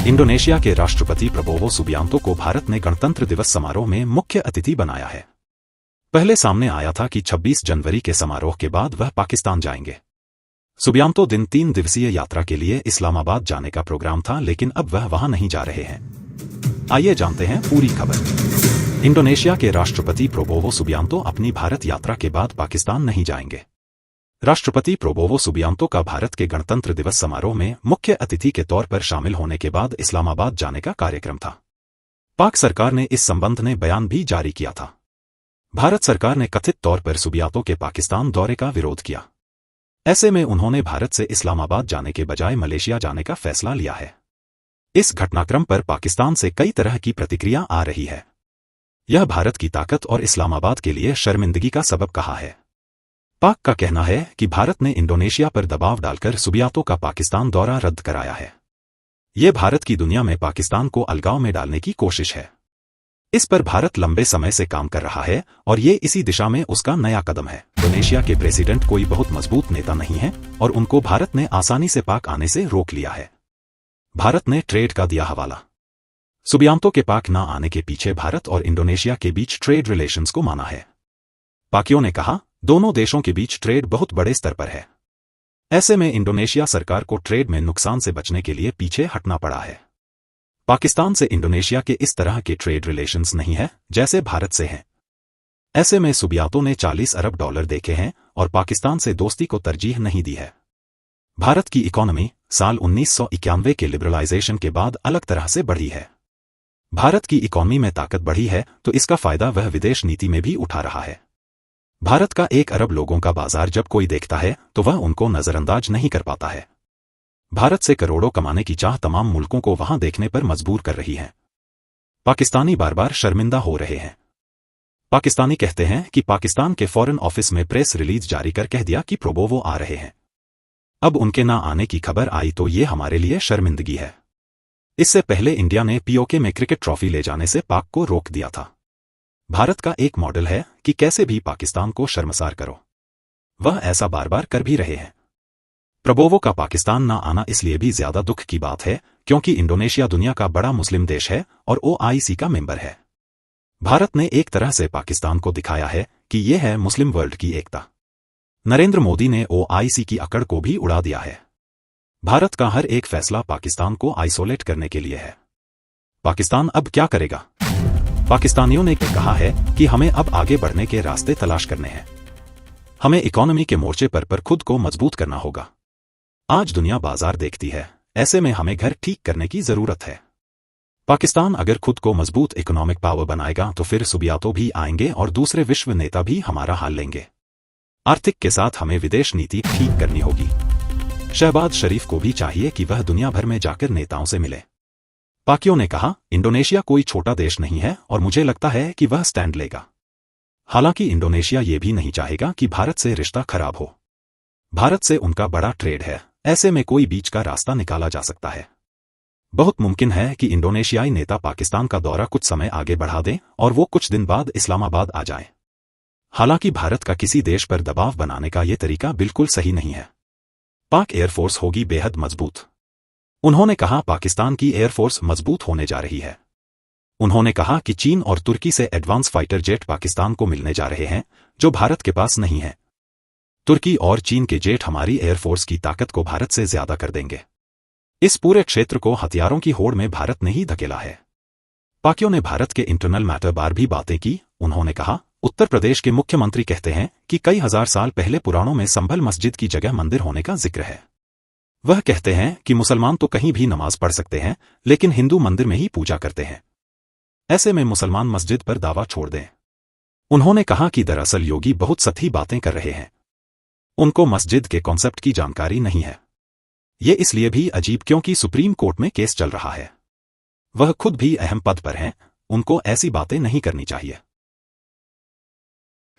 Indonesia के राष्ट्रपति Prabowo Subianto को भारत ने गणतंत्र दिवस समारोह में मुख्य अतिथि बनाया है। पहले सामने आया था कि 26 जनवरी के समारोह के बाद वह पाकिस्तान जाएंगे। सुबियांतो दिन 3 दिवसीय यात्रा के लिए इस्लामाबाद जाने का प्रोग्राम था, लेकिन अब वह वहां नहीं जा रहे हैं। आइए जानते हैं पूरी खबर। इंडोनेशिया के राष्ट्रपति प्रबोवो सुबियांतो अपनी भारत यात्रा के बाद पाकिस्तान नहीं जाएंगे। राष्ट्रपति प्रबोवो सुबियांतो का भारत के गणतंत्र दिवस समारोह में मुख्य अतिथि के तौर पर शामिल होने के बाद इस्लामाबाद जाने का कार्यक्रम था। पाक सरकार ने इस संबंध में बयान भी जारी किया था। भारत सरकार ने कथित तौर पर सुबियांतो के पाकिस्तान दौरे का विरोध किया। ऐसे में उन्होंने भारत से इस्लामाबाद जाने के बजाय मलेशिया जाने का फैसला लिया है। इस घटनाक्रम पर पाकिस्तान से कई तरह की प्रतिक्रिया आ रही है। यह भारत की ताकत और इस्लामाबाद के लिए शर्मिंदगी का सबब कहा है। पाक का कहना है कि भारत ने इंडोनेशिया पर दबाव डालकर सुबियांतो का पाकिस्तान दौरा रद्द कराया है। ये भारत की दुनिया में पाकिस्तान को अलगाव में डालने की कोशिश है। इस पर भारत लंबे समय से काम कर रहा है और ये इसी दिशा में उसका नया कदम है। इंडोनेशिया के प्रेसिडेंट कोई बहुत मजबूत नेता नहीं है और उनको भारत ने आसानी से पाक आने से रोक लिया है। भारत ने ट्रेड का दिया हवाला। सुबियांतो के पाक न आने के पीछे भारत और इंडोनेशिया के बीच ट्रेड रिलेशंस को माना है। पाकियों ने कहा, दोनों देशों के बीच ट्रेड बहुत बड़े स्तर पर है। ऐसे में इंडोनेशिया सरकार को ट्रेड में नुकसान से बचने के लिए पीछे हटना पड़ा है। पाकिस्तान से इंडोनेशिया के इस तरह के ट्रेड रिलेशंस नहीं है जैसे भारत से हैं। ऐसे में सुबियांतो ने $40 अरब देखे हैं और पाकिस्तान से दोस्ती को तरजीह नहीं दी है। भारत की इकोनॉमी साल 1991 के लिबरलाइजेशन के बाद अलग तरह से बढ़ी है। भारत की इकोनॉमी में ताकत बढ़ी है तो इसका फायदा वह विदेश नीति में भी उठा रहा है। भारत का 1 अरब लोगों का बाजार जब कोई देखता है तो वह उनको नजरअंदाज नहीं कर पाता है। भारत से करोड़ों कमाने की चाह तमाम मुल्कों को वहां देखने पर मजबूर कर रही है। पाकिस्तानी बार बार शर्मिंदा हो रहे हैं। पाकिस्तानी कहते हैं कि पाकिस्तान के फॉरेन ऑफिस में प्रेस रिलीज जारी कर कह दिया कि प्रबोवो आ रहे हैं। अब उनके ना आने की खबर आई तो ये हमारे लिए शर्मिंदगी है। इससे पहले इंडिया ने पीओके में क्रिकेट ट्रॉफी ले जाने से पाक को रोक दिया था। भारत का एक मॉडल है कि कैसे भी पाकिस्तान को शर्मसार करो। वह ऐसा बार बार कर भी रहे हैं। प्रबोवो का पाकिस्तान ना आना इसलिए भी ज्यादा दुख की बात है क्योंकि इंडोनेशिया दुनिया का बड़ा मुस्लिम देश है और OIC का मेंबर है। भारत ने एक तरह से पाकिस्तान को दिखाया है कि यह है मुस्लिम वर्ल्ड की एकता। नरेंद्र मोदी ने OIC की अकड़ को भी उड़ा दिया है। भारत का हर एक फैसला पाकिस्तान को आइसोलेट करने के लिए है। पाकिस्तान अब क्या करेगा? पाकिस्तानियों ने कहा है कि हमें अब आगे बढ़ने के रास्ते तलाश करने हैं। हमें इकोनॉमी के मोर्चे पर खुद को मजबूत करना होगा। आज दुनिया बाजार देखती है, ऐसे में हमें घर ठीक करने की जरूरत है। पाकिस्तान अगर खुद को मजबूत इकोनॉमिक पावर बनाएगा तो फिर सुबियांतो भी आएंगे और दूसरे विश्व नेता भी हमारा हाल लेंगे। आर्थिक के साथ हमें विदेश नीति ठीक करनी होगी। शहबाज शरीफ को भी चाहिए कि वह दुनिया भर में जाकर नेताओं से मिले। पाकियों ने कहा, इंडोनेशिया कोई छोटा देश नहीं है और मुझे लगता है कि वह स्टैंड लेगा। हालांकि इंडोनेशिया ये भी नहीं चाहेगा कि भारत से रिश्ता खराब हो। भारत से उनका बड़ा ट्रेड है, ऐसे में कोई बीच का रास्ता निकाला जा सकता है। बहुत मुमकिन है कि इंडोनेशियाई नेता पाकिस्तान का दौरा कुछ समय आगे बढ़ा दें और वो कुछ दिन बाद इस्लामाबाद आ जाएं। हालांकि भारत का किसी देश पर दबाव बनाने का ये तरीका बिल्कुल सही नहीं है। पाक एयरफोर्स होगी बेहद मजबूत। उन्होंने कहा, पाकिस्तान की एयरफोर्स मजबूत होने जा रही है। उन्होंने कहा कि चीन और तुर्की से एडवांस फाइटर जेट पाकिस्तान को मिलने जा रहे हैं जो भारत के पास नहीं है। तुर्की और चीन के जेट हमारी एयरफोर्स की ताकत को भारत से ज्यादा कर देंगे। इस पूरे क्षेत्र को हथियारों की होड़ में भारत ने ही धकेला है। पाकियों ने भारत के इंटरनल मैटर बार भी बातें की। उन्होंने कहा, उत्तर प्रदेश के मुख्यमंत्री कहते हैं कि कई हजार साल पहले पुराणों में संभल मस्जिद की जगह मंदिर होने का जिक्र है। वह कहते हैं कि मुसलमान तो कहीं भी नमाज पढ़ सकते हैं लेकिन हिंदू मंदिर में ही पूजा करते हैं। ऐसे में मुसलमान मस्जिद पर दावा छोड़ दें। उन्होंने कहा कि दरअसल योगी बहुत सही बातें कर रहे हैं। उनको मस्जिद के कॉन्सेप्ट की जानकारी नहीं है। ये इसलिए भी अजीब क्योंकि सुप्रीम कोर्ट में केस चल रहा है। वह खुद भी अहम पद पर हैं, उनको ऐसी बातें नहीं करनी चाहिए।